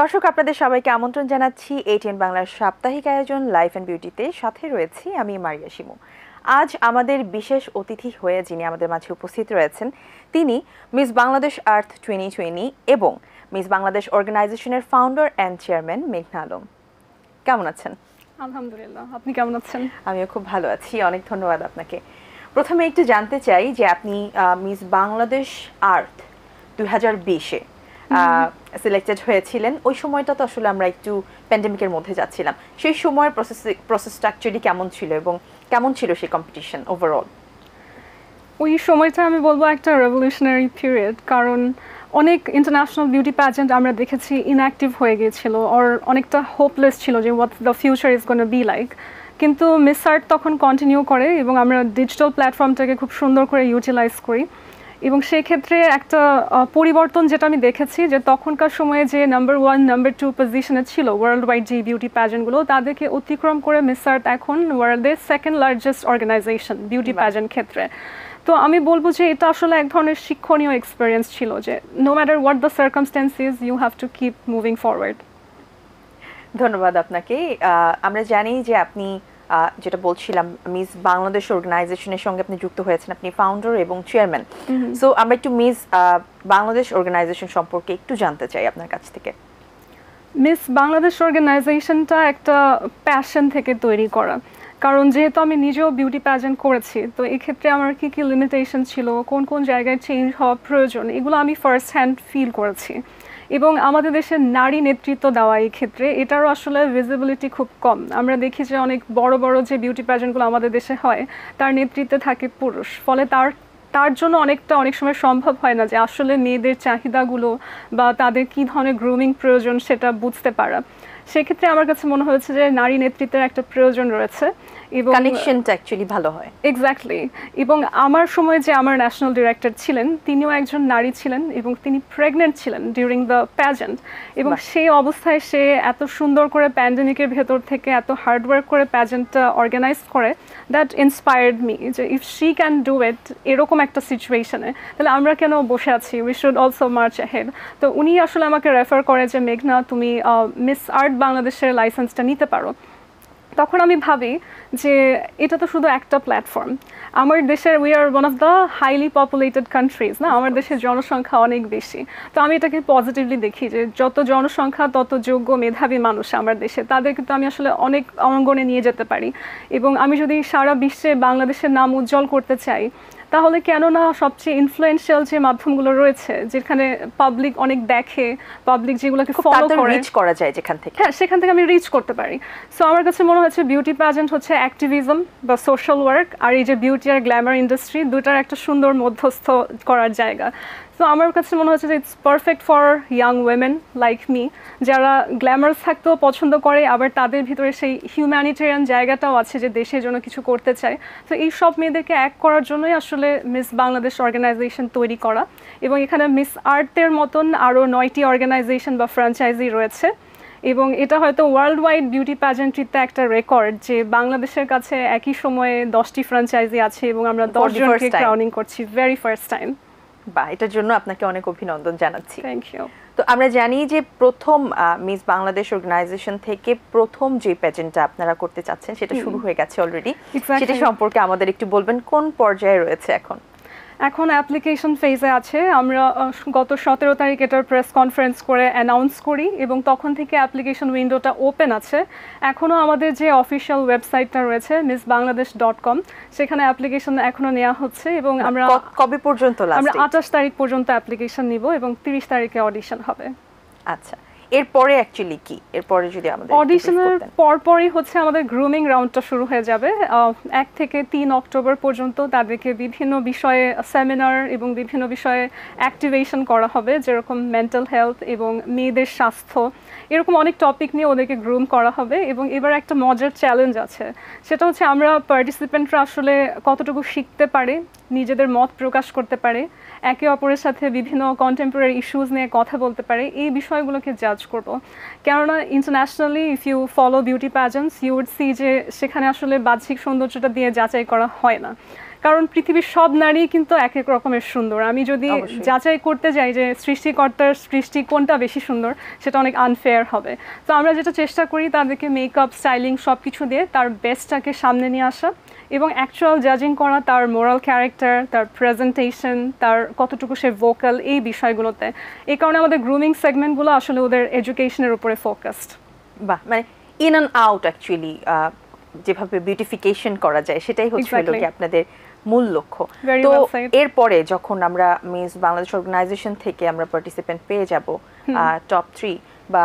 দর্শক আপনাদের সবাইকে আমন্ত্রণ জানাচ্ছি এটিএন বাংলার সাপ্তাহিক আয়োজন লাইফ অ্যান্ড বিউটিতে। সাথে রয়েছি আমি মারিয়া শিমু। আজ আমাদের বিশেষ অতিথি হয়ে যিনি আমাদের মাঝে উপস্থিত রয়েছেন তিনি মিস বাংলাদেশ আর্থ 2020 এবং মিস বাংলাদেশ অর্গানাইজেশনের ফাউন্ডার অ্যান্ড চেয়ারম্যান মেঘনা আলম। কেমন আছেন? আলহামদুলিল্লাহ, আপনি কেমন আছেন? আমিও খুব ভালো আছি, অনেক ধন্যবাদ আপনাকে। প্রথমে একটু জানতে চাই যে আপনি মিস বাংলাদেশ আর্থ 2020-এ সিলেক্টেড হয়েছিলেন। ওই সময়টা তো আসলে আমরা একটু প্যান্ডেমিকের মধ্যে যাচ্ছিলাম। সেই সময়ের প্রসেসটা অ্যাকচুয়ালি কেমন ছিল এবং কেমন ছিল সেই কম্পিটিশন ওভারঅল? ওই সময়টা আমি বলবো একটা রেভলিউশনারি পিরিয়ড, কারণ অনেক ইন্টারন্যাশনাল বিউটি প্যাজেন্ট আমরা দেখেছি ইনঅ্যাক্টিভ হয়ে গিয়েছিল, আর অনেকটা হোপলেস ছিল যে what the future is gonna be like. কিন্তু মিস আর্ট তখন কন্টিনিউ করে এবং আমরা ডিজিটাল প্ল্যাটফর্মটাকে খুব সুন্দর করে ইউটিলাইজ করি। এবং সেই ক্ষেত্রে একটা পরিবর্তন যেটা আমি দেখেছি, যে তখনকার সময়ে যে নাম্বার 1 নাম্বার 2 পজিশনে ছিল ওয়ার্ল্ড ওয়াইড যে বিউটি প্যাজেন্টগুলো, তাদেরকে অতিক্রম করে মিস আর্ট এখন ওয়ার্ল্ডের second largest organization beauty pageant ক্ষেত্রে। তো আমি বলবো যে এটা আসলে এক ধরনের শিক্ষণীয় এক্সপিরিয়েন্স ছিল, যে no matter what the circumstances you have to keep moving forward. ধন্যবাদ আপনাকে। আমরা জানি যে আপনি যেটা বলছিলাম মিস বাংলাদেশ অর্গানাইজেশনের সঙ্গে আপনি যুক্ত হয়েছেন, আপনি ফাউন্ডার এবং চেয়ারম্যান। সো আমরা একটু মিস বাংলাদেশ অর্গানাইজেশন সম্পর্কে একটু জানতে চাই আপনার কাছ থেকে। মিস বাংলাদেশ অর্গানাইজেশনটা একটা প্যাশন থেকে তৈরি করা, কারণ যেহেতু আমি নিজেও বিউটি প্যাজেন্ট করেছি, তো এক্ষেত্রে আমার কী কী লিমিটেশন ছিল, কোন কোন জায়গায় চেঞ্জ হওয়া প্রয়োজন, এগুলো আমি ফার্স্ট হ্যান্ড ফিল করেছি। এবং আমাদের দেশে নারী নেতৃত্ব দেওয়া এই ক্ষেত্রে এটারও আসলে ভিজিবিলিটি খুব কম। আমরা দেখি যে অনেক বড় বড় যে বিউটি প্যাজেন্টগুলো আমাদের দেশে হয়, তার নেতৃত্বে থাকে পুরুষ, ফলে তার জন্য অনেক সময় সম্ভব হয় না যে আসলে মেয়েদের চাহিদাগুলো বা তাদের কী ধরনের গ্রুমিং প্রয়োজন সেটা বুঝতে পারা। সেক্ষেত্রে আমার কাছে মনে হয়েছে যে নারী নেতৃত্বের একটা প্রয়োজন রয়েছে এবং কানেকশনটা অ্যাকচুয়ালি ভালো হয়। এক্স্যাক্টলি। এবং আমার সময় যে আমার ন্যাশনাল ডিরেক্টর ছিলেন, তিনিও একজন নারী ছিলেন এবং তিনি প্রেগনেন্ট ছিলেন ডিউরিং দ্য প্যাজেন্ট। এবং সেই অবস্থায় সে এত সুন্দর করে প্যান্ডেমিকের ভেতর থেকে এত হার্ডওয়ার্ক করে প্যাজেন্টটা অর্গানাইজ করে, দ্যাট ইন্সপায়ার্ড মি যে if she can do it এরকম একটা সিচুয়েশনে, তাহলে আমরা কেন বসে আছি, we should also March ahead. তো উনি আসলে আমাকে রেফার করে যে মেঘনা, তুমি মিস আর্ট বাংলাদেশের লাইসেন্সটা নিতে পারো। তখন আমি ভাবি যে এটা তো শুধু একটা প্ল্যাটফর্ম। আমার দেশের we are one of the highly populated countries না, আমার দেশের জনসংখ্যা অনেক বেশি। তো আমি এটাকে পজিটিভলি দেখি যে যত জনসংখ্যা তত যোগ্য মেধাবী মানুষ আমার দেশে, তাদেরকে তো আমি আসলে অনেক অঙ্গনে নিয়ে যেতে পারি। এবং আমি যদি সারা বিশ্বে বাংলাদেশের নাম উজ্জ্বল করতে চাই, তাহলে কেন না সবচেয়ে ইনফ্লুয়েন্সিয়াল যে মাধ্যমগুলো রয়েছে, যেখানে পাবলিক অনেক দেখে, পাবলিক যেগুলোকে ফলো করে, রিচ করা যায় যেখান থেকে, হ্যাঁ সেখান থেকে আমি রিচ করতে পারি। সো আমার কাছে মনে হচ্ছে বিউটি প্যাজেন্ট হচ্ছে অ্যাক্টিভিজম বা সোশ্যাল ওয়ার্ক, আর এই যে বিউটি আর গ্ল্যামার ইন্ডাস্ট্রি, দুটার একটা সুন্দর মধ্যস্থ করার জায়গা। তো আমার কাছে মনে হচ্ছে যে it's perfect for young women like me, যারা গ্ল্যামারাস থাকতেও পছন্দ করে, আবার তাদের ভিতরে সেই হিউম্যানিটেরিয়ান জায়গাটাও আছে যে দেশের জন্য কিছু করতে চায়। তো এই সব মেয়েদেরকে এক করার জন্যই আসলে মিস বাংলাদেশ অর্গানাইজেশন তৈরি করা। এবং এখানে মিস আর্টের মতন আরও 9টি অর্গানাইজেশন বা ফ্র্যাঞ্চাইজি রয়েছে। এবং এটা হয়তো ওয়ার্ল্ড ওয়াইড বিউটি প্যাজেন্ট্রিতে একটা রেকর্ড যে বাংলাদেশের কাছে একই সময়ে 10টি ফ্র্যাঞ্চাইজি আছে এবং আমরা 10 জনকে ক্রাউনিং করছি ভেরি ফার্স্ট টাইম। বা এটার জন্য আপনাকে অনেক অভিনন্দন জানাচ্ছি। Thank you. তো আমরা জানি যে প্রথম মিস বাংলাদেশ অর্গানাইজেশন থেকে প্রথম যে প্যাজেন্টটা আপনারা করতে চাচ্ছেন সেটা শুরু হয়ে গেছে অলরেডি, সেটা সম্পর্কে আমাদের একটু বলবেন, কোন পর্যায়ে রয়েছে এখন? এখন অ্যাপ্লিকেশন ফেজে আছে। আমরা গত 17 তারিখ এটার প্রেস কনফারেন্স করে অ্যানাউন্স করি এবং তখন থেকে অ্যাপ্লিকেশন উইন্ডোটা ওপেন আছে। এখনও আমাদের যে অফিসিয়াল ওয়েবসাইটটা রয়েছে misbanglades.com, সেখানে অ্যাপ্লিকেশন এখনও নেওয়া হচ্ছে এবং আমরা কবে পর্যন্ত? আমরা 28 তারিখ পর্যন্ত অ্যাপ্লিকেশন নিব এবং 30 তারিখে অডিশন হবে। আচ্ছা, এরপরে অ্যাকচুয়ালি কি, এরপরে যদি আমাদের অডিশনের পরপরই হচ্ছে আমাদের গ্রুমিং রাউন্ডটা শুরু হয়ে যাবে। 1 থেকে 3 অক্টোবর পর্যন্ত তাদেরকে বিভিন্ন বিষয়ে সেমিনার এবং বিভিন্ন বিষয়ে অ্যাক্টিভেশন করা হবে, যেরকম মেন্টাল হেলথ এবং মেয়েদের স্বাস্থ্য, এরকম অনেক টপিক নিয়ে ওদেরকে গ্রুম করা হবে। এবং এবার একটা মজার চ্যালেঞ্জ আছে, সেটা হচ্ছে আমরা পার্টিসিপেন্টরা আসলে কতটুকু শিখতে পারে, নিজেদের মত প্রকাশ করতে পারে, একে অপরের সাথে বিভিন্ন কন্টেম্পোরারি ইস্যুজ নিয়ে কথা বলতে পারে, এই বিষয়গুলোকে জাজ করব। কেননা internationally if you follow beauty pageants you would see যে সেখানে আসলে বাহ্যিক সৌন্দর্যটা দিয়ে যাচাই করা হয় না, কারণ পৃথিবীর সব নারী কিন্তু এক এক রকমের সুন্দর। আমি যদি যাচাই করতে যাই যে সৃষ্টিকর্তার সৃষ্টি কোনটা বেশি সুন্দর, সেটা অনেক আনফেয়ার হবে। তো আমরা যেটা চেষ্টা করি তাদেরকে মেকআপ, স্টাইলিং সব কিছু দিয়ে তার বেস্টটাকে সামনে নিয়ে আসা এবং অ্যাকচুয়াল জাজিং করা তার মোরাল ক্যারেক্টার, তার প্রেজেন্টেশন, তার কতটুকু সে ভোকাল, এই বিষয়গুলোতে। এই কারণে আমাদের গ্রুমিং সেগমেন্টগুলো আসলে ওদের এডুকেশনের উপরে ফোকাসড। বাহ, মানে ইন অ্যান্ড আউট অ্যাকচুয়ালি যেভাবে বিউটিফিকেশন করা যায় সেটাই হচ্ছে কি আপনাদের মূল লক্ষ্য। তো এরপরে যখন আমরা মিস বাংলাদেশ অর্গানাইজেশন থেকে আমরা পার্টিসিপেন্ট পেয়ে যাব টপ 3 বা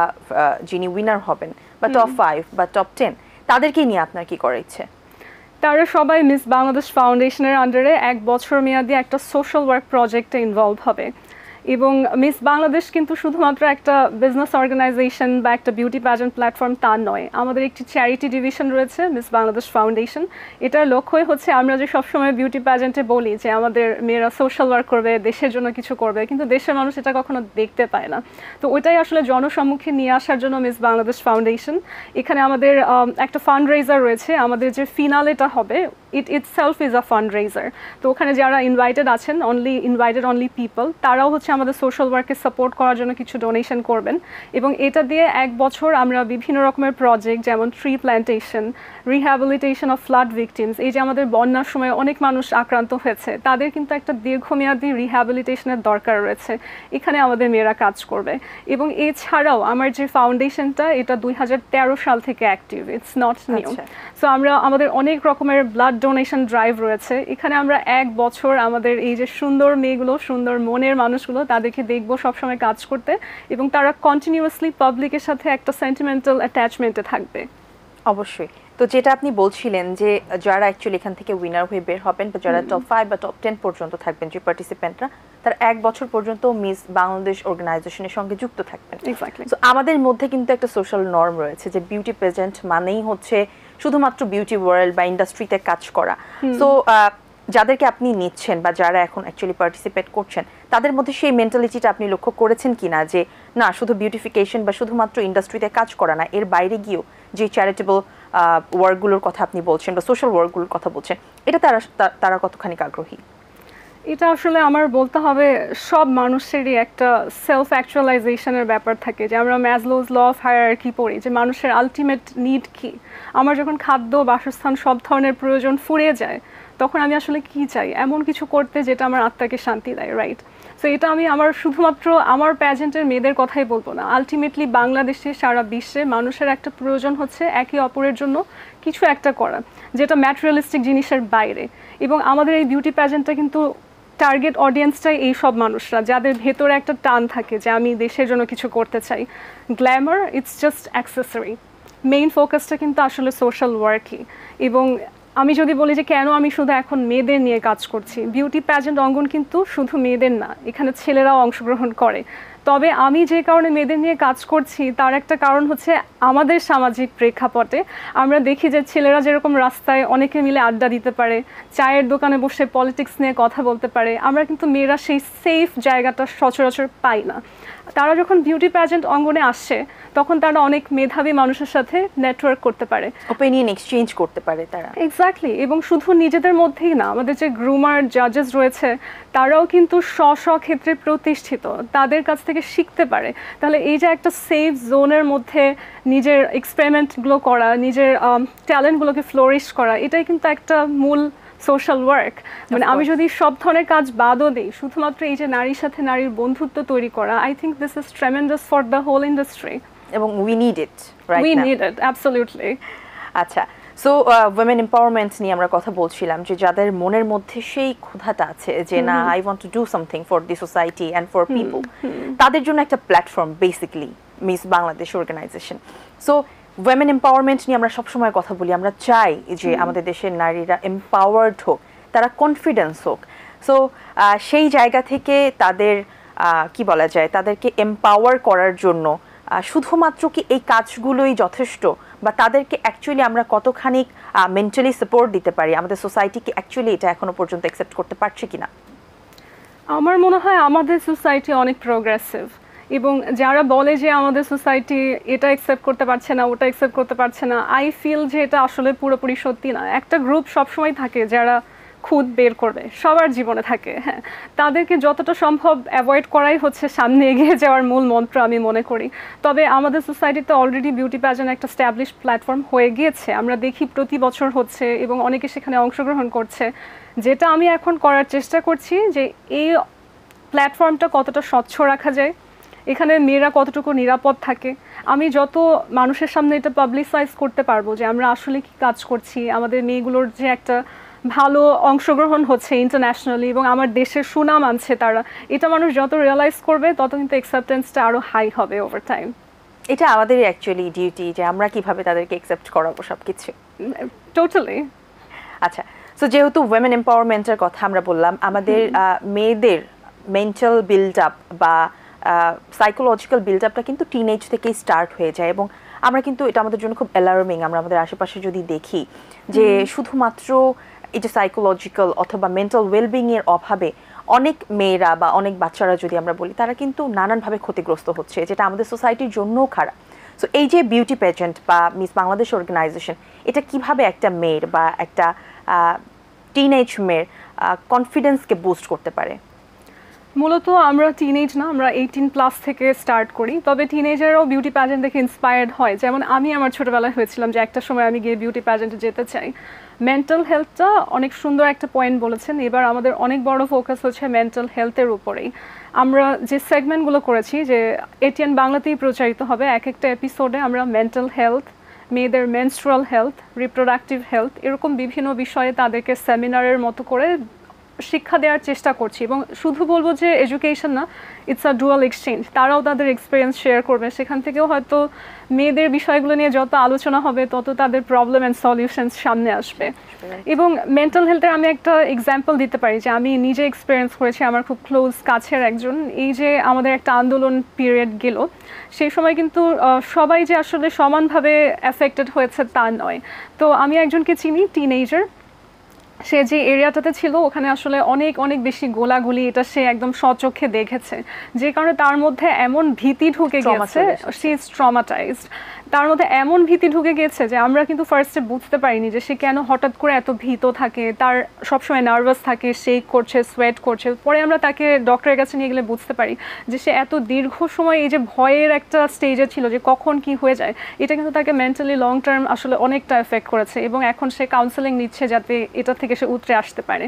যিনি উইনার হবেন বা টপ 5 বা টপ 10, তাদেরকে নিয়ে আপনার কি করার ইচ্ছে? তারা সবাই মিস বাংলাদেশ ফাউন্ডেশনের আন্ডারে 1 বছর মেয়াদী একটা সোশ্যাল ওয়ার্ক প্রজেক্টে ইনভলভ হবে। এবং মিস বাংলাদেশ কিন্তু শুধুমাত্র একটা বিজনেস অর্গানাইজেশন বা একটা বিউটি প্যাজেন্ট প্ল্যাটফর্ম তা নয়। আমাদের একটি চ্যারিটি ডিভিশন রয়েছে মিস বাংলাদেশ ফাউন্ডেশন। এটার লক্ষ্যই হচ্ছে আমরা যে সবসময় বিউটি প্যাজেন্টে বলি যে আমাদের মেয়েরা সোশ্যাল ওয়ার্ক করবে, দেশের জন্য কিছু করবে, কিন্তু দেশের মানুষ এটা কখনো দেখতে পায় না। তো ওইটাই আসলে জনসম্মুখে নিয়ে আসার জন্য মিস বাংলাদেশ ফাউন্ডেশন। এখানে আমাদের একটা ফান্ড রেজার রয়েছে। আমাদের যে ফিনালেটা হবে ইট ইটসেলফ ইজ আ ফান্ড রেজার। তো ওখানে যারা ইনভাইটেড আছেন, অনলি পিপল, তারাও হচ্ছে আমাদের সোশ্যাল ওয়ার্কে সাপোর্ট করার জন্য কিছু ডোনেশন করবেন। এবং এটা দিয়ে 1 বছর আমরা বিভিন্ন রকমের প্রজেক্ট, যেমন tree plantation, rehabilitation of flood victims, এই যে আমাদের বন্যার সময় অনেক মানুষ আক্রান্ত হয়েছে, তাদের কিন্তু একটা দীর্ঘমেয়াদী রিহ্যাবিলিটেশনের দরকার রয়েছে, এখানে আমাদের মেয়েরা কাজ করবে। এবং এছাড়াও আমার যে ফাউন্ডেশনটা, এটা 2013 সাল থেকে active, it's not new. So আমরা আমাদের অনেক রকমের ব্লাড ডোনেশন ড্রাইভ রয়েছে। এখানে আমরা 1 বছর আমাদের এই যে সুন্দর মেয়েগুলো, সুন্দর মনের মানুষগুলো, তাদেরকে দেখবো সবসময় কাজ করতে, এবং তারা কন্টিনিউয়াসলি পাবলিকের সাথে একটা সেন্টিমেন্টাল অ্যাটাচমেন্টে থাকবে। অবশ্যই। তো যেটা আপনি বলছিলেন যে যারা অ্যাকচুয়ালি এখান থেকে উইনার হয়ে বের হবেন বা যারা টপ 5 বা টপ 10 পর্যন্ত থাকবেন, যে পার্টিসিপেন্টরা, তার 1 বছর পর্যন্ত মিস বাংলাদেশ অর্গানাইজেশনের সঙ্গে যুক্ত থাকবেন। তো আমাদের মধ্যে কিন্তু একটা সোশ্যাল নর্ম রয়েছে যে বিউটি প্রেজেন্ট মানেই হচ্ছে শুধুমাত্র বিউটি ওয়ার্ল্ড বা ইন্ডাস্ট্রিতে কাজ করা। সো যাদেরকে আপনি নিচ্ছেন বা যারা এখন অ্যাকচুয়ালি পার্টিসিপেট করছেন, তাদের মধ্যে সেই মেন্টালিটিটা আপনি লক্ষ্য করেছেন কিনা যে না, শুধু বিউটিফিকেশন বা শুধুমাত্র ইন্ডাস্ট্রিতে কাজ করা না, এর বাইরে গিয়েও যে চ্যারিটেবল ওয়ার্কগুলোর কথা আপনি বলছেন বা সোশ্যাল ওয়ার্কগুলোর কথা বলছেন, এটা তারা কতখানি আগ্রহী? এটা আসলে আমার বলতে হবে সব মানুষেরই একটা সেলফ অ্যাকচুয়ালাইজেশনের ব্যাপার থাকে, যে আমরা ম্যাজলোজ ল অফ হায়ারার্কি পড়ি যে মানুষের আলটিমেট নিড কি। আমার যখন খাদ্য, বাসস্থান, সব ধরনের প্রয়োজন ফুরিয়ে যায়, তখন আমি আসলে কি চাই? এমন কিছু করতে যেটা আমার আত্মাকে শান্তি দেয়, রাইট? সো এটা আমি আমার শুধুমাত্র আমার প্যাজেন্টের মেয়েদের কথাই বলবো না, আলটিমেটলি বাংলাদেশে, সারা বিশ্বে মানুষের একটা প্রয়োজন হচ্ছে একে অপরের জন্য কিছু একটা করা, যেটা ম্যাটেরিয়ালিস্টিক জিনিসের বাইরে। এবং আমাদের এই বিউটি প্যাজেন্টটা কিন্তু টার্গেট অডিয়েন্সটাই এই সব মানুষরা, যাদের ভেতরে একটা টান থাকে যে আমি দেশের জন্য কিছু করতে চাই। Glamour it's just accessory, main ফোকাসটা কিন্তু আসলে সোশ্যাল ওয়ার্কই। এবং আমি যদি বলি যে কেন আমি শুধু এখন মেয়েদের নিয়ে কাজ করছি, বিউটি প্যাজেন্ট অঙ্গন কিন্তু শুধু মেয়েদের না, এখানে ছেলেরাও অংশগ্রহণ করে। তবে আমি যে কারণে মেয়েদের নিয়ে কাজ করছি তার একটা কারণ হচ্ছে আমাদের সামাজিক প্রেক্ষাপটে আমরা দেখি যে ছেলেরা যেরকম রাস্তায় অনেকে মিলে আড্ডা দিতে পারে, চায়ের দোকানে বসে পলিটিক্স নিয়ে কথা বলতে পারে, আমরা কিন্তু মেয়েরা সেই সেফ জায়গাটা সচরাচর পাই না। তারা যখন বিউটি প্যাজেন্ট অঙ্গনে আসছে, তখন তারা অনেক মেধাবী মানুষের সাথে নেটওয়ার্ক করতে পারে, ওপিনিয়ন এক্সচেঞ্জ করতে পারে তারা। এক্স্যাক্টলি। এবং শুধু নিজেদের মধ্যেই না, আমাদের যে গ্রুমার, জাজেস রয়েছে, তারাও কিন্তু স্ব ক্ষেত্রে প্রতিষ্ঠিত, তাদের কাছ থেকে শিখতে পারে। তাহলে এই যে একটা সেফ জোনের মধ্যে নিজের এক্সপেরিমেন্টগুলো করা, নিজের ট্যালেন্টগুলোকে ফ্লোরিশ করা, এটাই কিন্তু একটা মূল সোশ্যাল ওয়ার্ক। মানে আমি যদি সব ধরনের কাজ বাদও দিই, শুধুমাত্র এই যে নারীর সাথে নারীর বন্ধুত্ব তৈরি করা, I think this is tremendous for the whole industry. এবং we need it, right? We need it, absolutely. আচ্ছা, সো উইমেন এম্পাওয়ারমেন্ট নিয়ে আমরা কথা বলছিলাম, যে যাদের মনের মধ্যে সেই ক্ষুধাটা আছে যে না, I want to do something for the society and for people, তাদের জন্য একটা platform basically Miss Bangladesh organization. So women empowerment নিয়ে আমরা সবসময় কথা বলি, আমরা চাই যে আমাদের দেশের নারীরা এম্পাওয়ার্ড হোক, তারা কনফিডেন্স হোক। সো সেই জায়গা থেকে তাদের কি বলা যায়, তাদেরকে এম্পাওয়ার করার জন্য শুধুমাত্র কি এই কাজগুলোই যথেষ্ট, বা তাদেরকে অ্যাকচুয়ালি আমরা কতখানি মেন্টালি সাপোর্ট দিতে পারি, আমাদের সোসাইটিকে অ্যাকচুয়ালি এটা এখনো পর্যন্ত অ্যাকসেপ্ট করতে পারছে কিনা? আমার মনে হয় আমাদের সোসাইটি অনেক প্রোগ্রেসিভ, এবং যারা বলে যে আমাদের সোসাইটি এটা অ্যাকসেপ্ট করতে পারছে না, ওটা অ্যাকসেপ্ট করতে পারছে না, আই ফিল যে এটা আসলে পুরোপুরি সত্যি না। একটা গ্রুপ সবসময় থাকে যারা খুঁত বের করবে, সবার জীবনে থাকে। হ্যাঁ, তাদেরকে যতটা সম্ভব অ্যাভয়েড করাই হচ্ছে সামনে এগিয়ে যাওয়ার মূল মন্ত্র আমি মনে করি। তবে আমাদের সোসাইটিতে অলরেডি বিউটি প্যাজেন্ট একটা স্ট্যাবলিশ প্ল্যাটফর্ম হয়ে গিয়েছে, আমরা দেখি প্রতি বছর হচ্ছে এবং অনেকে সেখানে অংশগ্রহণ করছে। যেটা আমি এখন করার চেষ্টা করছি যে এই প্ল্যাটফর্মটা কতটা স্বচ্ছ রাখা যায়, এখানে মেয়েরা কতটুকু নিরাপদ থাকে, আমি যত মানুষের সামনে এটা পাবলিসাইজ করতে পারবো যে আমরা আসলে কি কাজ করছি, আমাদের মেয়েগুলোর যে একটা ভালো অংশগ্রহণ হচ্ছে ইন্টারন্যাশনালি এবং আমার দেশের সুনাম আনছে তারা, এটা মানুষ যত রিয়েলাইজ করবে তত কিন্তু অ্যাকসেপ্টেন্সটা আরও হাই হবে ওভার টাইম। এটা আমাদের অ্যাকচুয়ালি ডিউটি যে আমরা কিভাবে তাদেরকে অ্যাকসেপ্ট করাবো সব কিছু। টোটালি। আচ্ছা, সো যেহেতু উইমেন এম্পাওয়ারমেন্টের কথা আমরা বললাম, আমাদের মেয়েদের মেন্টাল বিল্ড আপ বা সাইকোলজিক্যাল বিল্ড আপটা কিন্তু টিনেজ থেকেই স্টার্ট হয়ে যায় এবং আমরা কিন্তু এটা আমাদের জন্য খুব অ্যালার্মিং। আমরা আমাদের আশেপাশে যদি দেখি যে শুধুমাত্র এই যে সাইকোলজিক্যাল অথবা মেন্টাল ওয়েলবিং এর অভাবে অনেক মেয়েরা বা অনেক বাচ্চারা যদি আমরা বলি তারা কিন্তু নানানভাবে ক্ষতিগ্রস্ত হচ্ছে, যেটা আমাদের সোসাইটির জন্যও খারাপ। সো এই যে বিউটি পেজেন্ট বা মিস বাংলাদেশ অর্গানাইজেশন, এটা কিভাবে একটা মেয়ের বা একটা টিনেজ মেয়ের কনফিডেন্সকে বুস্ট করতে পারে? মূলত আমরা টিনেজ না, আমরা 18+ থেকে স্টার্ট করি, তবে টিনেজাররাও বিউটি প্যাজেন্ট দেখে ইন্সপায়ার্ড হয়। যেমন আমি আমার ছোটোবেলায় হয়েছিলাম যে একটা সময় আমি গিয়ে বিউটি প্যাজেন্টে যেতে চাই। মেন্টাল হেলথটা অনেক সুন্দর একটা পয়েন্ট বলেছেন। এবার আমাদের অনেক বড় ফোকাস হচ্ছে মেন্টাল হেলথের উপরেই। আমরা যে সেগমেন্টগুলো করেছি যে এটিএন বাংলাতেই প্রচারিত হবে, এক একটা এপিসোডে আমরা মেন্টাল হেলথ, মেয়েদের মেনস্ট্রুয়াল হেলথ, রিপ্রোডাক্টিভ হেলথ, এরকম বিভিন্ন বিষয়ে তাদেরকে সেমিনারের মতো করে শিক্ষা দেওয়ার চেষ্টা করছি। এবং শুধু বলবো যে এডুকেশন না, ইটস আ ডুয়াল এক্সচেঞ্জ। তারাও তাদের এক্সপিরিয়েন্স শেয়ার করবে, সেখান থেকেও হয়তো মেয়েদের বিষয়গুলো নিয়ে যত আলোচনা হবে তত তাদের প্রবলেম অ্যান্ড সলিউশনস সামনে আসবে। এবং মেন্টাল হেলথের আমি একটা এক্সাম্পল দিতে পারি যে আমি নিজে এক্সপিরিয়েন্স করেছি, আমার খুব ক্লোজ কাছের একজন। এই যে আমাদের একটা আন্দোলন পিরিয়ড গেল, সেই সময় কিন্তু সবাই যে আসলে সমানভাবে অ্যাফেক্টেড হয়েছে তা নয়। তো আমি একজনকে চিনি, টিনেজার, সে যে এরিয়াটাতে ছিল ওখানে আসলে অনেক অনেক বেশি গোলাগুলি, এটা সে একদম স্বচক্ষে দেখেছে, যে কারণে তার মধ্যে এমন ভীতি ঢুকে গেছে, সে ইজ ট্রমাটাইজড। তার মধ্যে এমন ভীতি ঢুকে গেছে যে আমরা কিন্তু ফার্স্টে বুঝতে পারিনি যে সে কেন হঠাৎ করে এত ভীত থাকে, তার সবসময় নার্ভাস থাকে, শেক করছে, সোয়েট করছে। পরে আমরা তাকে ডক্টরের কাছে নিয়ে গেলে বুঝতে পারি যে সে এত দীর্ঘ সময় এই যে ভয়ের একটা স্টেজে ছিল যে কখন কি হয়ে যায়, এটা কিন্তু তাকে মেন্টালি লং টার্ম আসলে অনেকটা এফেক্ট করেছে। এবং এখন সে কাউন্সেলিং নিচ্ছে যাতে এটা থেকে সে উতরে আসতে পারে।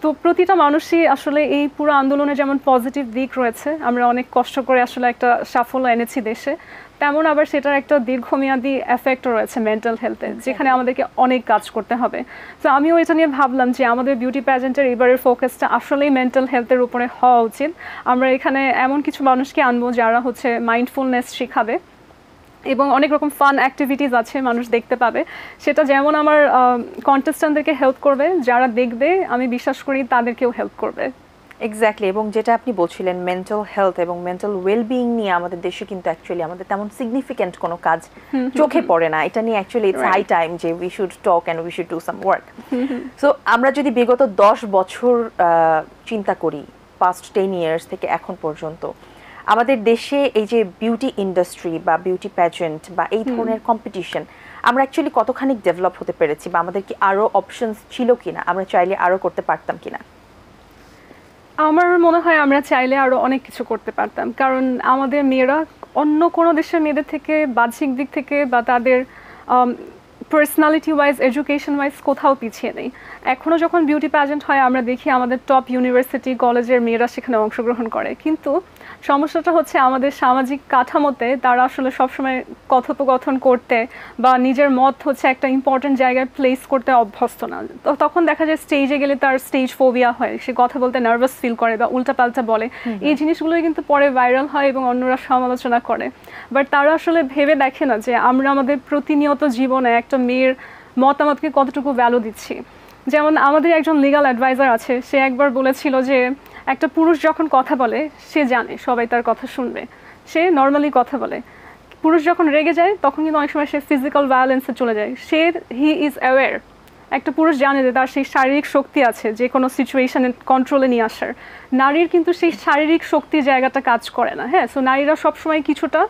তো প্রতিটা মানুষই আসলে এই পুরো আন্দোলনে যেমন পজিটিভ দিক রয়েছে, আমরা অনেক কষ্ট করে আসলে একটা সাফল্য এনেছি দেশে, তেমন আবার সেটার একটা দীর্ঘমেয়াদী এফেক্টও রয়েছে মেন্টাল হেলথে, যেখানে আমাদেরকে অনেক কাজ করতে হবে। তো আমিও এটা নিয়ে ভাবলাম যে আমাদের বিউটি প্যাজেন্টের এবারের ফোকাসটা আসলেই মেন্টাল হেলথের উপরে হওয়া উচিত। আমরা এখানে এমন কিছু মানুষকে আনবো যারা হচ্ছে মাইন্ডফুলনেস শেখাবে এবং অনেক রকম ফান অ্যাক্টিভিটিস আছে মানুষ দেখতে পাবে। সেটা যেমন আমার কন্টেস্ট্যান্টদেরকে হেল্প করবে, যারা দেখবে আমি বিশ্বাস করি তাদেরকেও হেল্প করবে। এক্স্যাক্টলি। এবং যেটা আপনি বলছিলেন মেন্টাল হেলথ এবং মেন্টাল ওয়েলবিং নিয়ে আমাদের দেশে কিন্তু অ্যাকচুয়ালি আমাদের তেমন সিগনিফিক্যান্ট কোনো কাজ চোখে পড়ে না। এটা নিয়ে অ্যাকচুয়ালি ইটস হাই টাইম যে we should talk and we should do some work. So আমরা যদি বিগত 10 বছর চিন্তা করি, পাস্ট 10 ইয়ার্স থেকে এখন পর্যন্ত আমাদের দেশে এই যে বিউটি ইন্ডাস্ট্রি বা বিউটি প্যাজেন্ট বা এই ধরনের কম্পিটিশন, আমরা অ্যাকচুয়ালি কতখানি ডেভেলপ হতে পেরেছি বা আমাদের কি আরও অপশনস ছিল কিনা, আমরা চাইলে আরও করতে পারতাম কিনা? আমার মনে হয় আমরা চাইলে আরও অনেক কিছু করতে পারতাম, কারণ আমাদের মেয়েরা অন্য কোনো দেশের মেয়েদের থেকে বাহ্যিক দিক থেকে বা তাদের পার্সোনালিটি ওয়াইজ, এডুকেশন ওয়াইজ কোথাও পিছিয়ে নেই। এখনও যখন বিউটি প্যাজেন্ট হয় আমরা দেখি আমাদের টপ ইউনিভার্সিটি কলেজের মেয়েরা সেখানে অংশগ্রহণ করে, কিন্তু সমস্যাটা হচ্ছে আমাদের সামাজিক কাঠামোতে তারা আসলে সবসময় কথোপকথন করতে বা নিজের মত হচ্ছে একটা ইম্পর্টেন্ট জায়গায় প্লেস করতে অভ্যস্ত না। তো তখন দেখা যায় স্টেজে গেলে তার স্টেজ ফোবিয়া হয়, সে কথা বলতে নার্ভাস ফিল করে বা উল্টাপাল্টা বলে। এই জিনিসগুলোই কিন্তু পরে ভাইরাল হয় এবং অন্যরা সমালোচনা করে। বাট তারা আসলে ভেবে দেখে না যে আমরা আমাদের প্রতিনিয়ত জীবনে একটা মেয়ের মতামতকে কতটুকু ভ্যালু দিচ্ছি। যেমন আমাদের একজন লিগ্যাল অ্যাডভাইজার আছে, সে একবার বলেছিল যে একটা পুরুষ যখন কথা বলে সে জানে সবাই তার কথা শুনবে, সে নর্মালি কথা বলে। পুরুষ যখন রেগে যায় তখন কিন্তু অনেক সময় সে ফিজিক্যাল ভায়োলেন্সে চলে যায়। হি ইজ অ্যাওয়্যার, একটা পুরুষ জানে যে তার সেই শারীরিক শক্তি আছে যে কোনো সিচুয়েশনে কন্ট্রোলে নিয়ে আসার। নারীর কিন্তু সেই শারীরিক শক্তির জায়গাটা কাজ করে না। হ্যাঁ, সো নারীরা সবসময় কিছুটা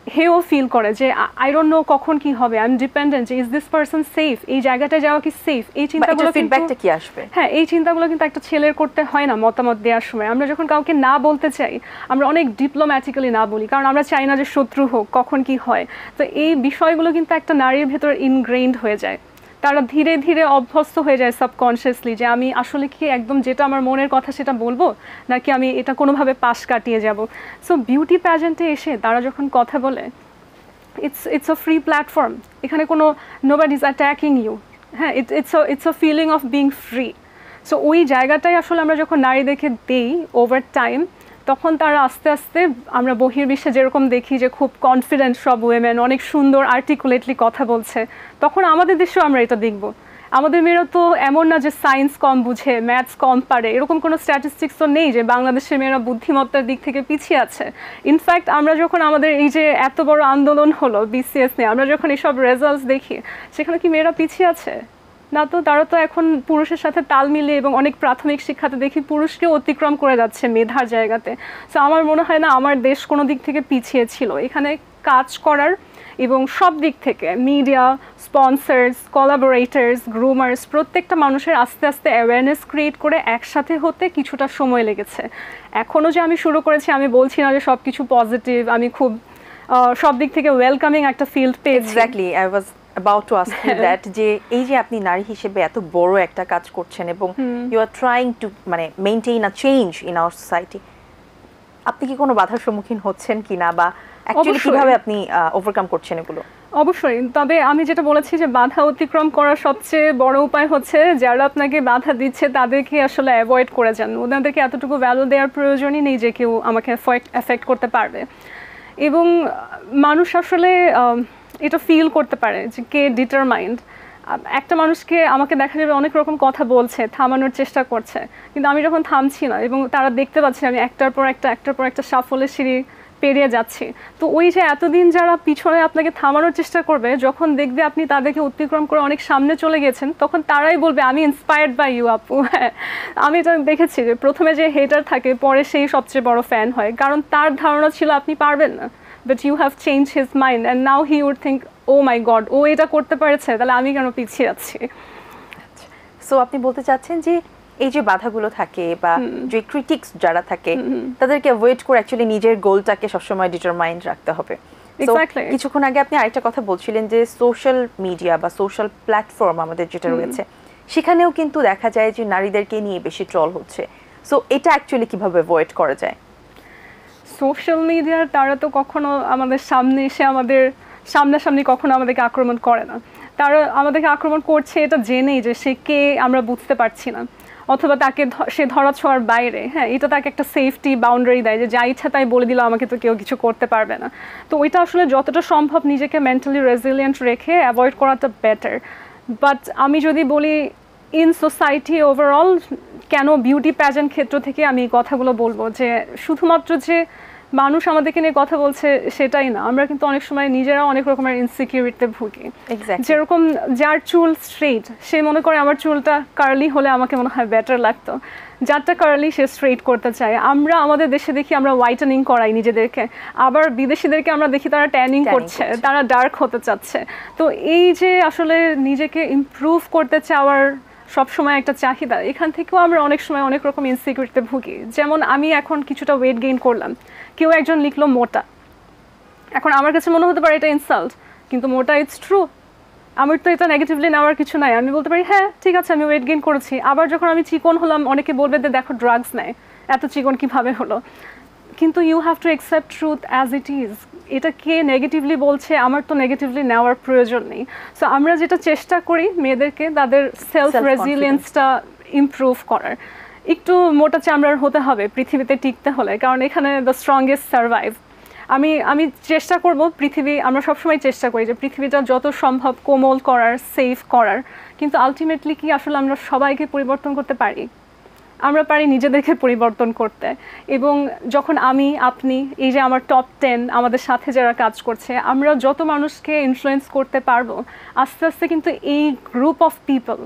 হেও ফিল করে যে আই ডোন্ট নো কখন কি হবে, I am dependent, is this person safe, এই জায়গাটা যাওয়া কি সেফ, এই চিন্তাগুলো ফিডব্যাকটা কি আসবে। হ্যাঁ, এই চিন্তাগুলো কিন্তু একটা ছেলের করতে হয় না মতামত দেওয়ার সময়। আমরা যখন কাউকে না বলতে চাই, আমরা অনেক ডিপ্লোম্যাটিক্যালি না বলি, কারণ আমরা চাই না যে শত্রু হোক, কখন কি হয়। তো এই বিষয়গুলো কিন্তু একটা নারীর ভেতর ইনগ্রেইনড হয়ে যায়, তারা ধীরে ধীরে অভ্যস্ত হয়ে যায় সাবকনশিয়াসলি যে আমি আসলে কি একদম যেটা আমার মনের কথা সেটা বলবো, নাকি আমি এটা কোনোভাবে পাশ কাটিয়ে যাব। সো বিউটি প্যাজেন্টে এসে তারা যখন কথা বলে, ইটস আ ফ্রি প্ল্যাটফর্ম, এখানে কোনো নোবডি ইজ অ্যাটাকিং ইউ। হ্যাঁ, it's a feeling of being free. So ওই জায়গাটাই আসলে আমরা যখন নারীদেরকে দেই ওভার টাইম, তখন তারা আস্তে আস্তে, আমরা বহির্বিশ্বে যেরকম দেখি যে খুব কনফিডেন্ট সব উইমেন, অনেক সুন্দর আর্টিকুলেটলি কথা বলছে, তখন আমাদের দেশেও আমরা এটা দেখব। আমাদের মেয়েরা তো এমন না যে সায়েন্স কম বুঝে, ম্যাথস কম পারে, এরকম কোনো স্ট্যাটিস্টিক্স তো নেই যে বাংলাদেশের মেয়েরা বুদ্ধিমত্তার দিক থেকে পিছিয়ে আছে। ইনফ্যাক্ট আমরা যখন আমাদের এই যে এত বড় আন্দোলন হলো বিসিএস নিয়ে, আমরা যখন এইসব রেজাল্টস দেখি, সেখানে কি মেয়েরা পিছিয়ে আছে? না, তো তারা তো এখন পুরুষের সাথে তাল মিলিয়ে, এবং অনেক প্রাথমিক শিক্ষাতে দেখি পুরুষকেও অতিক্রম করে যাচ্ছে মেধার জায়গাতে। সো আমার মনে হয় না আমার দেশ কোনো দিক থেকে পিছিয়ে ছিল। এখানে কাজ করার এবং সব দিক থেকে মিডিয়া, স্পন্সার্স, কোলাবোরেটরস, গ্রুমার্স, প্রত্যেকটা মানুষের আস্তে আস্তে অ্যাওয়ারনেস ক্রিয়েট করে একসাথে হতে কিছুটা সময় লেগেছে। এখনও যে আমি শুরু করেছি, আমি বলছি না যে সব কিছু পজিটিভ, আমি খুব সব দিক থেকে ওয়েলকামিং একটা ফিল্ড পেয়েছি। Exactly, I was about to ask you that, যে এই যে আপনি নারী হিসেবে এত বড় একটা কাজ করছেন এবং ইউ আর ট্রাইং টু মানে maintain a change in our society, আপনি কি কোনো বাধার সম্মুখীন হচ্ছেন কিনা, বা অ্যাকচুয়ালি কিভাবে আপনি ওভারকাম করছেন এগুলো? অবশ্যই, তবে আমি যেটা বলেছি যে বাধা অতিক্রম করার সবচেয়ে বড় উপায় হচ্ছে যারা আপনাকে বাধা দিচ্ছে তাদেরকে আসলে অ্যাভয়েড করে যান। ওনাদেরকে এতটুকু ভ্যালু দেওয়ার প্রয়োজনই নেই যে কেউ আমাকে এফেক্ট করতে পারবে। এবং মানুষ আসলে এটা ফিল করতে পারে যে কে ডিটারমাইন্ড। একটা মানুষকে আমাকে দেখা যাবে অনেক রকম কথা বলছে, থামানোর চেষ্টা করছে, কিন্তু আমি যখন থামছি না এবং তারা দেখতে পাচ্ছে আমি একটার পর একটা সাফল্যের সিঁড়ি পেরিয়ে যাচ্ছি, তো ওই যে এতদিন যারা পিছনে আপনাকে থামানোর চেষ্টা করবে, যখন দেখবে আপনি তাদেরকে অতিক্রম করে অনেক সামনে চলে গেছেন, তখন তারাই বলবে আমি ইন্সপায়ার্ড বাই ইউ আপু। হ্যাঁ, আমি এটা দেখেছি যে প্রথমে যে হেটার থাকে, পরে সেই সবচেয়ে বড় ফ্যান হয়, কারণ তার ধারণা ছিল আপনি পারবেন না, but you have change his mind and now he would think oh my God, ও এটা করতে পেরেছে, তাহলে আমি কেন পিছিয়ে যাচ্ছি। সো আপনি বলতে চাচ্ছেন যে এই যে বাধাগুলো থাকে বা যে ক্রিটিক্স যারা থাকে, তাদেরকে অ্যাভয়েড করে অ্যাকচুয়ালি নিজের গোলটাকে সবসময় ডিটারমাইন্ড রাখতে হবে। কিছুক্ষণ আগে আপনি আরেকটা কথা বলছিলেন যে সোশ্যাল মিডিয়া বা সোশ্যাল প্ল্যাটফর্ম আমাদের যেটা রয়েছে, সেখানেও কিন্তু দেখা যায় যে নারীদেরকে নিয়ে বেশি ট্রল হচ্ছে। সো এটা অ্যাকচুয়ালি কিভাবে অ্যাভয়েড করা যায়? সোশ্যাল মিডিয়ার তারা তো কখনো আমাদের সামনে এসে আমাদের সামনাসামনি কখনো আমাদেরকে আক্রমণ করে না। তারা আমাদেরকে আক্রমণ করছে এটা জেনেই যে সে কে আমরা বুঝতে পারছি না, অথবা তাকে সে ধরা ছোঁয়ার বাইরে। হ্যাঁ, এটা তাকে একটা সেফটি বাউন্ডারি দেয় যে যা ইচ্ছা তাই বলে দিল, আমাকে তো কেউ কিছু করতে পারবে না। তো ওইটা আসলে যতটা সম্ভব নিজেকে মেন্টালি রেজিলিয়েন্ট রেখে অ্যাভয়েড করাটা বেটার। বাট আমি যদি বলি ইন সোসাইটি ওভারঅল, কেন বিউটি প্যাজেন্ট ক্ষেত্র থেকে আমি এই কথাগুলো বলবো যে শুধুমাত্র যে মানুষ আমাদেরকে নিয়ে কথা বলছে সেটাই না, আমরা কিন্তু অনেক সময় নিজেরা অনেক রকমের ইনসিকিউরিটিতে ভুগি। যেরকম যার চুল স্ট্রেট, সে মনে করে আমার চুলটা কার্লি হলে আমাকে মনে হয় বেটার লাগতো, যারটা কার্লি সে স্ট্রেট করতে চায়। আমরা আমাদের দেশে দেখি আমরা হোয়াইটেনিং করাই নিজেদেরকে, আবার বিদেশিদেরকে আমরা দেখি তারা ট্যানিং করছে, তারা ডার্ক হতে চাচ্ছে। তো এই যে আসলে নিজেকে ইমপ্রুভ করতে চাওয়ার সবসময় একটা চাহিদা, এখান থেকেও আমরা অনেক সময় অনেক রকম ইনসিকিউরিটিতে ভুগি। যেমন আমি এখন কিছুটা ওয়েট গেইন করলাম, কেউ একজন লিখলো মোটা, এখন আমার কাছে মনে হতে পারে এটা ইনসাল্ট, কিন্তু মোটা ইটস ট্রু, আমার তো এটা নেগেটিভলি নেওয়ার কিছু নাই। আমি বলতে পারি হ্যাঁ ঠিক আছে আমি ওয়েট গেইন করেছি। আবার যখন আমি চিকন হলাম, অনেকে বলবে যে দেখো ড্রাগস নেয়, এত চিকন কিভাবে হলো। কিন্তু you have to accept truth as it is. এটা কে নেগেটিভলি বলছে, আমার তো নেগেটিভলি নেওয়ার প্রয়োজন নেই। সো আমরা যেটা চেষ্টা করি মেয়েদেরকে তাদের সেলফ রেজিলিয়েন্সটা ইমপ্রুভ করার। একটু মোটা চামড়ার হতে হবে পৃথিবীতে টিকতে হলে, কারণ এখানে দ্য স্ট্রংগেস্ট সার্ভাইভ। আমি চেষ্টা করব আমরা সবসময় চেষ্টা করি যে পৃথিবীটা যত সম্ভব কোমল করার, সেফ করার, কিন্তু আলটিমেটলি কি আসলে আমরা সবাইকে পরিবর্তন করতে পারি? আমরা পারি নিজেদেরকে পরিবর্তন করতে। এবং যখন আপনি এই যে আমার টপ 10 আমাদের সাথে যারা কাজ করছে, আমরা যত মানুষকে ইনফ্লুয়েন্স করতে পারবো, আস্তে আস্তে কিন্তু এই গ্রুপ অফ পিপল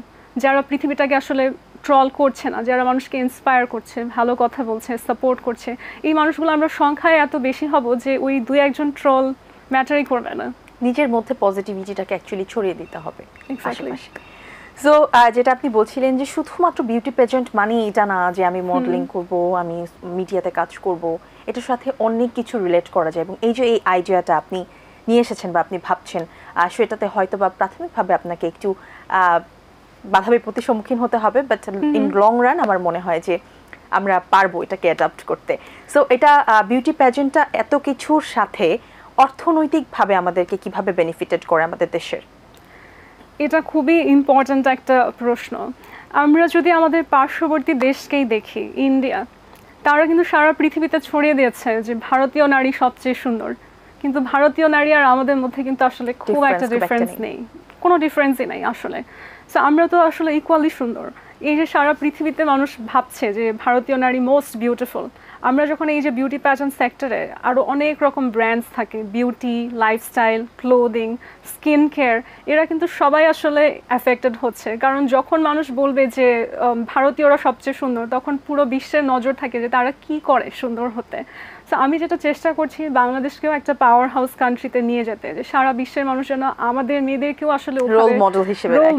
যারা পৃথিবীটাকে আসলে ট্রল করছে না, যারা মানুষকে ইন্সপায়ার করছে, ভালো কথা বলছে, সাপোর্ট করছে, এই মানুষগুলো আমরা সংখ্যায় এত বেশি হব যে ওই 2-1 ট্রল ম্যাটারই করবে না। নিজের মধ্যে পজিটিভিটিটাকে অ্যাকচুয়ালি ছড়িয়ে দিতে হবে Exactly. আশেপাশে। সো যেটা আপনি বলছিলেন যে শুধুমাত্র বিউটি পেজেন্ট মানে এটা না যে আমি মডেলিং করব, আমি মিডিয়াতে কাজ করব, এটার সাথে অনেক কিছু রিলেট করা যায়। এবং এই যে এই আইডিয়াটা আপনি নিয়ে এসেছেন বা আপনি ভাবছেন, সেটাতে হয়তো বা প্রাথমিকভাবে আপনাকে একটু বাধা বিপত্তির সম্মুখীন হতে হবে, বাট ইন লং রান আমার মনে হয় যে আমরা পারবো এটাকে অ্যাডাপ্ট করতে। সো এটা বিউটি প্যাজেন্টটা এত কিছুর সাথে অর্থনৈতিকভাবে আমাদেরকে কিভাবে বেনিফিটেড করে আমাদের দেশের? এটা খুবই ইম্পর্ট্যান্ট একটা প্রশ্ন। আমরা যদি আমাদের পার্শ্ববর্তী দেশকেই দেখি, ইন্ডিয়া, তারা কিন্তু সারা পৃথিবীতে ছড়িয়ে দিয়েছে যে ভারতীয় নারী সবচেয়ে সুন্দর, কিন্তু ভারতীয় নারী আর আমাদের মধ্যে কিন্তু আসলে খুব একটা ডিফারেন্স নেই, কোনো ডিফারেন্সই নেই আসলে। সো আমরা তো আসলে ইকুয়ালি সুন্দর। এই যে সারা পৃথিবীতে মানুষ ভাবছে যে ভারতীয় নারী মোস্ট বিউটিফুল, আমরা যখন এই যে বিউটি প্যাজেন্ট সেক্টরে আরও অনেক রকম ব্র্যান্ডস থাকে, beauty, lifestyle, clothing, skin care, এরা কিন্তু সবাই আসলে অ্যাফেক্টেড হচ্ছে। কারণ যখন মানুষ বলবে যে ভারতীয়রা সবচেয়ে সুন্দর, তখন পুরো বিশ্বের নজর থাকে যে তারা কি করে সুন্দর হতে। সো আমি যেটা চেষ্টা করছি বাংলাদেশকেও একটা পাওয়ার হাউস কান্ট্রিতে নিয়ে যেতে, যে সারা বিশ্বের মানুষ যেন আমাদের মেয়েদেরকেও আসলে রোল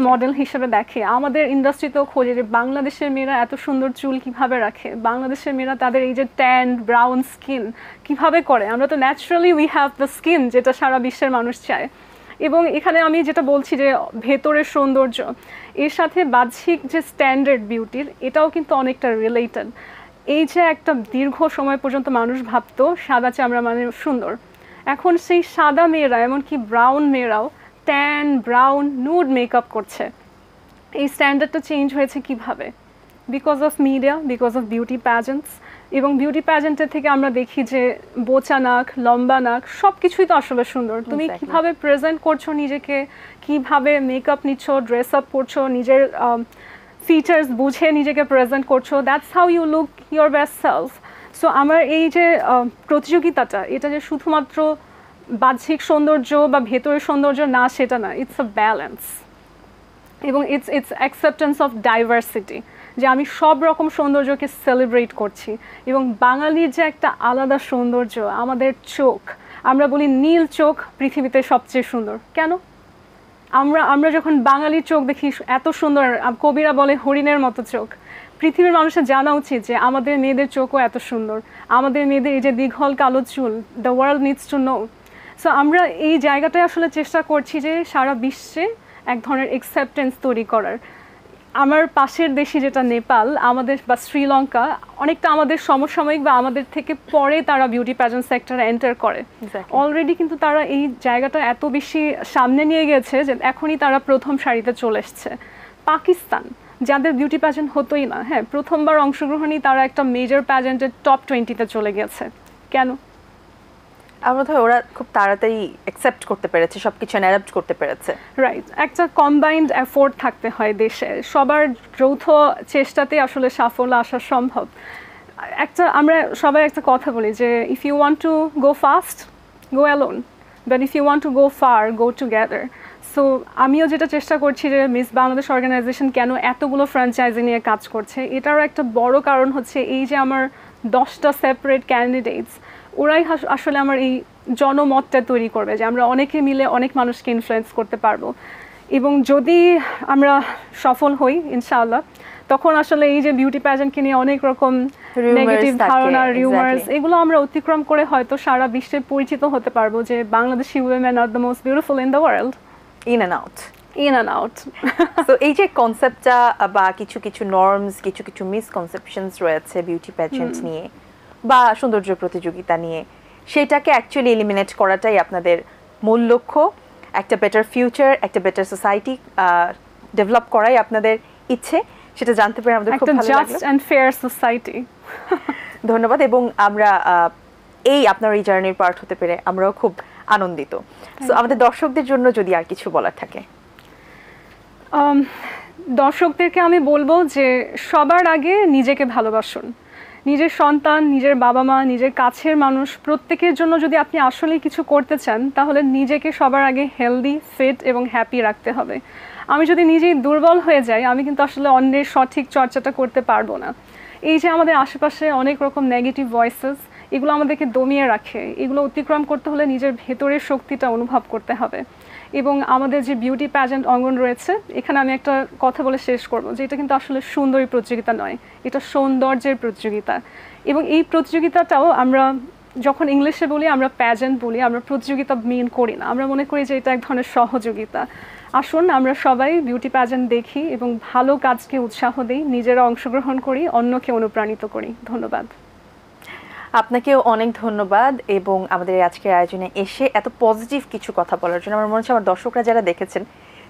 মডেল হিসেবে দেখে। আমাদের ইন্ডাস্ট্রিতেও খোঁজে যে বাংলাদেশের মেয়েরা এত সুন্দর চুল কিভাবে রাখে, বাংলাদেশের মেয়েরা তাদের এই যে ট্যান ব্রাউন স্কিন কিভাবে করে। আমরা তো naturally we have the skin যেটা সারা বিশ্বের মানুষ চায়। এবং এখানে আমি যেটা বলছি যে ভেতরের সৌন্দর্য এর সাথে বাহ্যিক যে স্ট্যান্ডার্ড বিউটির, এটাও কিন্তু অনেকটা রিলেটেড। এই যে একটা দীর্ঘ সময় পর্যন্ত মানুষ ভাবতো সাদা চামড়া মানে সুন্দর, এখন সেই সাদা মেয়েরা, এমনকি ব্রাউন মেয়েরাও ট্যান ব্রাউন নুড মেকআপ করছে। এই স্ট্যান্ডার্ডটা চেঞ্জ হয়েছে কিভাবে? Because of media, because of beauty pageants. এবং বিউটি প্যাজেন্টের থেকে আমরা দেখি যে বোচা নাক, লম্বা নাক, সব কিছুই তো আসলে সুন্দর। তুমি কিভাবে প্রেজেন্ট করছো নিজেকে, কিভাবে মেকআপ নিচ্ছ, ড্রেস আপ করছো, নিজের ফিচার্স বুঝে নিজেকে প্রেজেন্ট করছো, that's how you look your best self. So আমার এই যে প্রতিযোগিতাটা, এটা যে শুধুমাত্র বাহ্যিক সৌন্দর্য বা ভেতরের সৌন্দর্য না, সেটা না, ইটস আ ব্যালেন্স। এবং ইটস অ্যাকসেপ্টেন্স অফ ডাইভার্সিটি, যে আমি সব রকম সৌন্দর্যকে সেলিব্রেট করছি। এবং বাঙালির যে একটা আলাদা সৌন্দর্য, আমাদের চোখ, আমরা বলি নীল চোখ পৃথিবীতে সবচেয়ে সুন্দর। কেন? আমরা যখন বাঙালির চোখ দেখি এত সুন্দর, কবিরা বলে হরিণের মতো চোখ। পৃথিবীর মানুষের জানা উচিত যে আমাদের মেয়েদের চোখও এত সুন্দর, আমাদের মেয়েদের এই যে দীঘল কালো চুল, the world needs to know. So আমরা এই জায়গাটায় আসলে চেষ্টা করছি যে সারা বিশ্বে এক ধরনের অ্যাকসেপ্টেন্স তৈরি করার। আমার পাশের দেশে যেটা নেপাল, আমাদের বা শ্রীলঙ্কা, অনেকটা আমাদের সমসাময়িক বা আমাদের থেকে পরে তারা বিউটি প্যাজেন্ট সেক্টরে এন্টার করে অলরেডি, কিন্তু তারা এই জায়গাটা এত বেশি সামনে নিয়ে গেছে যে এখনই তারা প্রথম সারিতে চলে এসছে। পাকিস্তান, যাদের বিউটি প্যাজেন্ট হতোই না, হ্যাঁ, প্রথমবার অংশগ্রহণই তারা একটা মেজর প্যাজেন্টের টপ 20-তে চলে গেছে। কেন? আমরা তো ওরা খুব তাড়াতাড়ি অ্যাকসেপ্ট করতে পেরেছে, সবকিছু অ্যাডাপ্ট করতে পেরেছে। রাইট, একটা কম্বাইন্ড এফোর্ট থাকতে হয় দেশে, সবার যৌথ চেষ্টাতে আসলে সাফল্য আসা সম্ভব। আমরা সবাই একটা কথা বলি যে if you want to go fast, go alone, but if you want to go far, go together. So আমিও যেটা চেষ্টা করছি যে মিস বাংলাদেশ অর্গানাইজেশন কেন এতগুলো ফ্র্যাঞ্চাইজি নিয়ে কাজ করছে, এটারও একটা বড় কারণ হচ্ছে এই যে আমার 10টা সেপারেট ক্যান্ডিডেটস, ওরাই আসলে আমার এই জনমতটা তৈরি করবে যে আমরা অনেকে মিলে অনেক মানুষকে ইনফ্লুয়েন্স করতে পারবো। এবং যদি আমরা সফল হই ইনশাআল্লাহ, তখন আসলে এই যে বিউটি প্যাজেন্টকে নিয়ে অনেক রকম নেগেটিভ ধারণা, রিউমার্স, এগুলো আমরা অতিক্রম করে হয়তো সারা বিশ্বে পরিচিত হতে পারবো যে Bangladeshi women are the most beautiful in the world, in and out, in and out. তো এই যে কনসেপ্টটা বা কিছু কিছু নর্মস, কিছু কিছু মিসকনসেপশনস রয়েছে বিউটি প্যাজেন্ট নিয়ে বা সৌন্দর্য প্রতিযোগিতা নিয়ে, সেটাকে অ্যাকচুয়ালি এলিমিনেট করাটাই আপনাদের মূল লক্ষ্য। একটা বেটার ফিউচার, একটা বেটার সোসাইটি ডেভেলপ করাই আপনাদের ইচ্ছে, সেটা জানতে পেরে আমাদের খুব ভালো লাগলো। Just and fair society. ধন্যবাদ। এবং আমরা এই আপনার এই জার্নির পার্ট হতে পেরে আমরাও খুব আনন্দিত। সো আমাদের দর্শকদের জন্য যদি আর কিছু বলার থাকে। দর্শকদেরকে আমি বলবো যে সবার আগে নিজেকে ভালোবাসুন। নিজের সন্তান, নিজের বাবা মা, নিজের কাছের মানুষ, প্রত্যেকের জন্য যদি আপনি আসলে কিছু করতে চান, তাহলে নিজেকে সবার আগে হেলদি, ফিট এবং হ্যাপি রাখতে হবে। আমি যদি নিজেই দুর্বল হয়ে যাই, আমি কিন্তু আসলে অন্যের সঠিক চর্চাটা করতে পারবো না। এই যে আমাদের আশেপাশে অনেক রকম নেগেটিভ ভয়েসেস, এগুলো আমাদেরকে দমিয়ে রাখে। এগুলো অতিক্রম করতে হলে নিজের ভেতরের শক্তিটা অনুভব করতে হবে। এবং আমাদের যে বিউটি প্যাজেন্ট অঙ্গন রয়েছে, এখানে আমি একটা কথা বলে শেষ করব যে এটা কিন্তু আসলে সুন্দরী প্রতিযোগিতা নয়, এটা সৌন্দর্যের প্রতিযোগিতা। এবং এই প্রতিযোগিতাটাও আমরা যখন ইংলিশে বলি, আমরা প্যাজেন্ট বলি, আমরা প্রতিযোগিতা মিন করি না, আমরা মনে করি যে এটা এক ধরনের সহযোগিতা। আসুন আমরা সবাই বিউটি প্যাজেন্ট দেখি এবং ভালো কাজকে উৎসাহ দিই, নিজেরা অংশগ্রহণ করি, অন্যকে অনুপ্রাণিত করি। ধন্যবাদ। আপনাকেও অনেক ধন্যবাদ এবং আমাদের আজকের আয়োজনে এসে এত পজিটিভ কিছু কথা বলার জন্য। আমার মনে হচ্ছে আমার দর্শকরা যারা দেখেছেন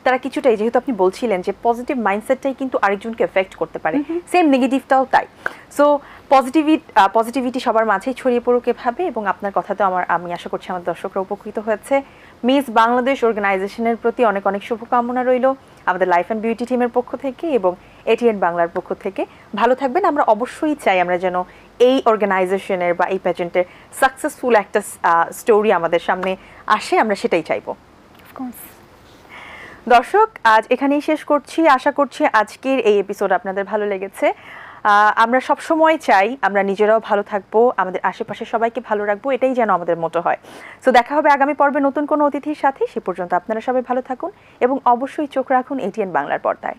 তারা কিছুটাই, যেহেতু আপনি বলছিলেন যে পজিটিভ মাইন্ডসেটটাই কিন্তু আরেকজনকে এফেক্ট করতে পারে, সেম নেগেটিভটাও তাই। সো পজিটিভিটি সবার মাঝেই ছড়িয়ে পড়ুক এভাবে, এবং আপনার কথাতেও আমি আশা করছি আমার দর্শকরা উপকৃত হয়েছে। মিস বাংলাদেশ অর্গানাইজেশনের প্রতি অনেক অনেক শুভকামনা রইল আমাদের লাইফ অ্যান্ড বিউটি টিমের পক্ষ থেকে এবং এটিএন বাংলার পক্ষ থেকে। ভালো থাকবেন। আমরা অবশ্যই চাই আমরা যেন এই অর্গানাইজেশনের বা এই প্যাজেন্টের সাকসেসফুল একটা স্টোরি আমাদের সামনে আসে, আমরা সেটাই চাইবো। দর্শক, আজ এখানেই শেষ করছি। আশা করছি আজকের এই এপিসোড আপনাদের ভালো লেগেছে। আমরা সব সময় চাই আমরা নিজেরাও ভালো থাকবো, আমাদের আশেপাশে সবাইকে ভালো রাখবো, এটাই যেন আমাদের মতো হয়। সো দেখা হবে আগামী পর্বে নতুন কোনো অতিথির সাথে। সে পর্যন্ত আপনারা সবাই ভালো থাকুন এবং অবশ্যই চোখ রাখুন এটিএন বাংলার পর্দায়।